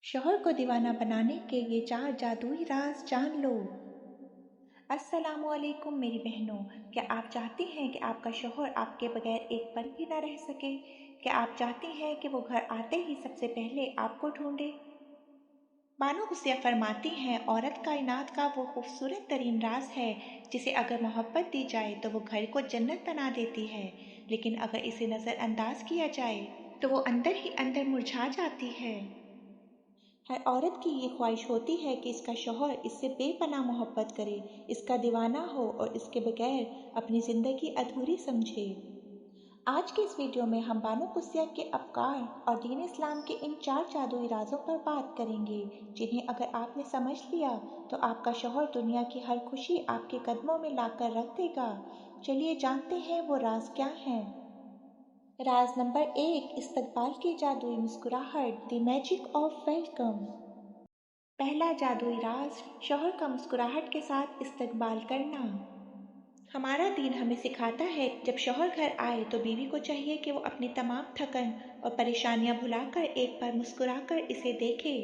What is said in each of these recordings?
शौहर को दीवाना बनाने के ये 4 जादुई राज जान लो। अस्सलामुअलैकुम मेरी बहनों, क्या आप चाहती हैं कि आपका शौहर आपके बगैर एक पल भी ना रह सके? क्या आप चाहती हैं कि वो घर आते ही सबसे पहले आपको ढूंढे? बानो गुस्सिया फरमाती हैं, औरत कायनात का वो खूबसूरत तरीन राज है जिसे अगर मोहब्बत दी जाए तो वो घर को जन्नत बना देती है, लेकिन अगर इसे नज़रअंदाज किया जाए तो वो अंदर ही अंदर मुरझा जाती है। हर औरत की ये ख्वाहिश होती है कि इसका शौहर इससे बेपनाह मोहब्बत करे, इसका दीवाना हो और इसके बगैर अपनी ज़िंदगी अधूरी समझे। आज के इस वीडियो में हम बानो कुस्सिया के अफकार और दीन इस्लाम के इन 4 जादुई राजों पर बात करेंगे, जिन्हें अगर आपने समझ लिया तो आपका शौहर दुनिया की हर खुशी आपके कदमों में लाकर रख देगा। चलिए जानते हैं वो राज क्या हैं। राज नंबर 1, इस्तकबाल की जादुई मुस्कुराहट, द मैजिक ऑफ वेलकम। पहला जादुई राज, शौहर का मुस्कुराहट के साथ इस्तकबाल करना। हमारा दीन हमें सिखाता है जब शौहर घर आए तो बीवी को चाहिए कि वो अपनी तमाम थकन और परेशानियां भुलाकर एक बार मुस्कुराकर इसे देखे।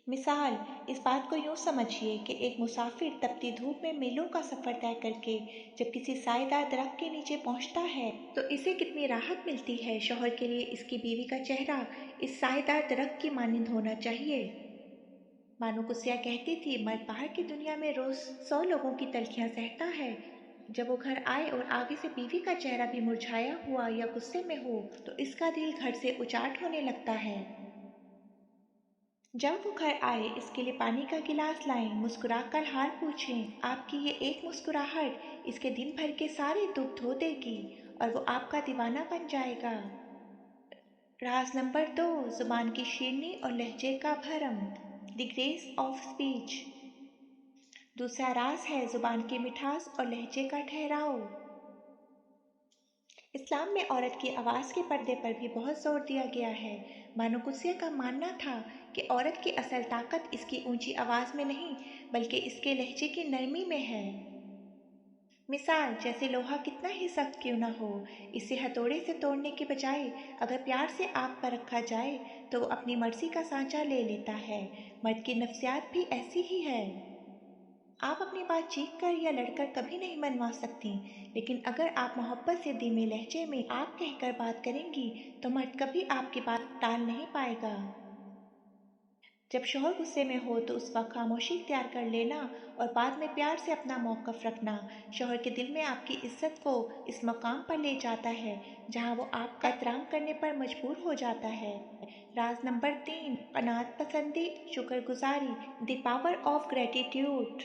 मिसाल, इस बात को यूं समझिए कि एक मुसाफिर तपती धूप में मीलों का सफ़र तय करके जब किसी साएदार दरख्त के नीचे पहुंचता है तो इसे कितनी राहत मिलती है। शौहर के लिए इसकी बीवी का चेहरा इस साएदार दरख्त की मानिंद होना चाहिए। बानो कुस्सिया कहती थी, मर्द बाहर की दुनिया में रोज 100 लोगों की तलखियां सहता है। जब वो घर आए और आगे से बीवी का चेहरा भी मुरझाया हुआ या गुस्से में हो तो इसका दिल घर से उचाट होने लगता है। जब वो घर आए इसके लिए पानी का गिलास लाएं, मुस्कुराकर हाल पूछें। आपकी ये एक मुस्कुराहट इसके दिन भर के सारे दुख धो देगी और वो आपका दीवाना बन जाएगा। राज नंबर 2, जुबान की शीरनी और लहजे का भरम, द ग्रेस ऑफ स्पीच। दूसरा राज है जुबान की मिठास और लहजे का ठहराव। इस्लाम में औरत की आवाज़ के पर्दे पर भी बहुत जोर दिया गया है। बानो कुस्सिया का मानना था कि औरत की असल ताकत इसकी ऊंची आवाज़ में नहीं बल्कि इसके लहजे की नरमी में है। मिसाल, जैसे लोहा कितना ही सख्त क्यों ना हो, इसे हथौड़े से तोड़ने के बजाय अगर प्यार से आग पर रखा जाए तो वो अपनी मर्जी का सांचा ले लेता है। मर्द की नफ्सियात भी ऐसी ही है। आप अपनी बात चीख कर या लड़कर कभी नहीं मनवा सकती, लेकिन अगर आप मोहब्बत से धीमे लहजे में आप कहकर बात करेंगी तो मर्द कभी आपकी बात टाल नहीं पाएगा। जब शौहर गुस्से में हो तो उस वक्त खामोशी इख्तियार कर लेना और बाद में प्यार से अपना मौक़िफ़ रखना शौहर के दिल में आपकी इज्जत को इस मकाम पर ले जाता है जहां वो आपका एहतराम करने पर मजबूर हो जाता है। राज नंबर 3, कनात पसंदी, शुक्रगुजारी, द पावर ऑफ ग्रेटिट्यूड।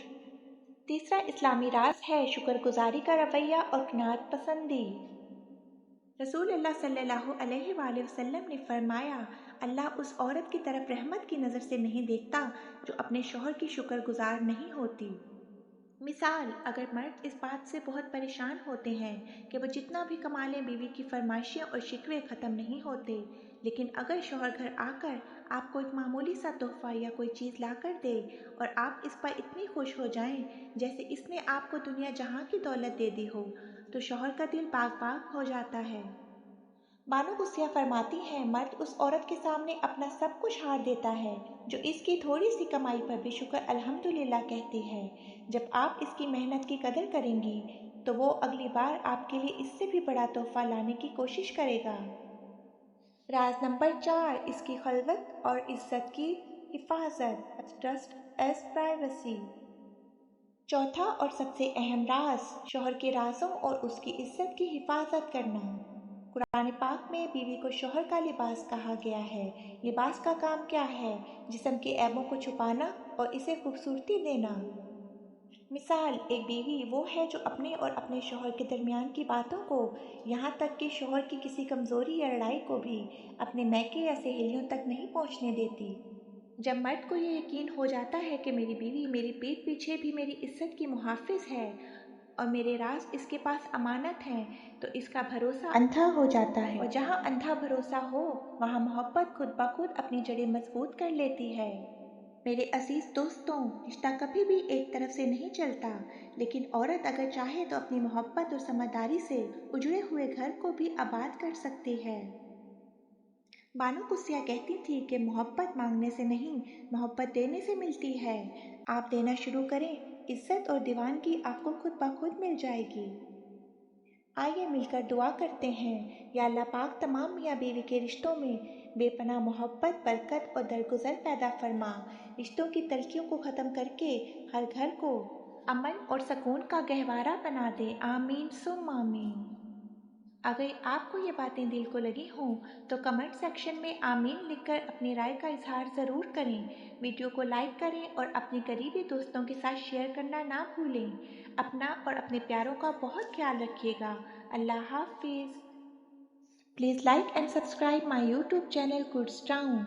तीसरा इस्लामी राज है शुक्रगुजारी का रवैया और कनात पसंदी। रसूल अल्लाह सल्लल्लाहु अलैहि वसल्लम ने फरमाया, अल्लाह उस औरत की तरफ रहमत की नज़र से नहीं देखता जो अपने शौहर की शुक्रगुजार नहीं होती। मिसाल, अगर मर्द इस बात से बहुत परेशान होते हैं कि वो जितना भी कमा लें बीवी की फरमाइशें और शिकवे ख़त्म नहीं होते, लेकिन अगर शौहर घर आकर आपको एक मामूली सा तोहफा या कोई चीज़ ला कर दे और आप इस पर इतनी खुश हो जाएं जैसे इसने आपको दुनिया जहां की दौलत दे दी हो, तो शौहर का दिल बाग बाग हो जाता है। बानो गुस्सिया फरमाती हैं, मर्द उस औरत के सामने अपना सब कुछ हार देता है जो इसकी थोड़ी सी कमाई पर भी शुक्र अल्हम्दुलिल्लाह कहती है। जब आप इसकी मेहनत की कदर करेंगी तो वो अगली बार आपके लिए इससे भी बड़ा तोहफा लाने की कोशिश करेगा। राज नंबर 4, इसकी खलवत और इज्जत की हिफाजत, ट्रस्ट एज प्राइवेसी। चौथा और सबसे अहम राज, शौहर के राजों और उसकी इज्जत की हिफाजत करना। कुरान पाक में बीवी को शौहर का लिबास कहा गया है। लिबास का काम क्या है? जिस्म के ऐबों को छुपाना और इसे खूबसूरती देना। मिसाल, एक बीवी वो है जो अपने और अपने शौहर के दरमियान की बातों को, यहाँ तक कि शौहर की किसी कमज़ोरी या लड़ाई को भी अपने मैके या सहेलियों तक नहीं पहुँचने देती। जब मर्द को ये यकीन हो जाता है कि मेरी बीवी मेरी पीठ पीछे भी मेरी इज्जत की मुहाफिज है और मेरे राज इसके पास अमानत हैं, तो इसका भरोसा अंधा हो जाता है, और जहाँ अंधा भरोसा हो वहाँ मोहब्बत खुद ब खुद अपनी जड़ें मजबूत कर लेती है। मेरे अजीज दोस्तों, रिश्ता कभी भी एक तरफ से नहीं चलता, लेकिन औरत अगर चाहे तो अपनी मोहब्बत और समझदारी से उजड़े हुए घर को भी आबाद कर सकती है। बानो कुस्सिया कहती थी कि मोहब्बत मांगने से नहीं, मोहब्बत देने से मिलती है। आप देना शुरू करें, इज्जत और दीवानगी आपको खुद ब खुद मिल जाएगी। आइए मिलकर दुआ करते हैं, या अल्लाह पाक तमाम मियाँ बीवी के रिश्तों में बेपनाह मोहब्बत, बरकत और दरगुजर पैदा फरमा। रिश्तों की तल्खियों को ख़त्म करके हर घर को अमन और सुकून का गहवारा बना दे। आमीन सुम आमीन। अगर आपको ये बातें दिल को लगी हों तो कमेंट सेक्शन में आमीन लिखकर अपनी राय का इजहार ज़रूर करें। वीडियो को लाइक करें और अपने करीबी दोस्तों के साथ शेयर करना ना भूलें। अपना और अपने प्यारों का बहुत ख्याल रखिएगा। अल्लाह हाफिज़। Please like and subscribe my YouTube channel goods town.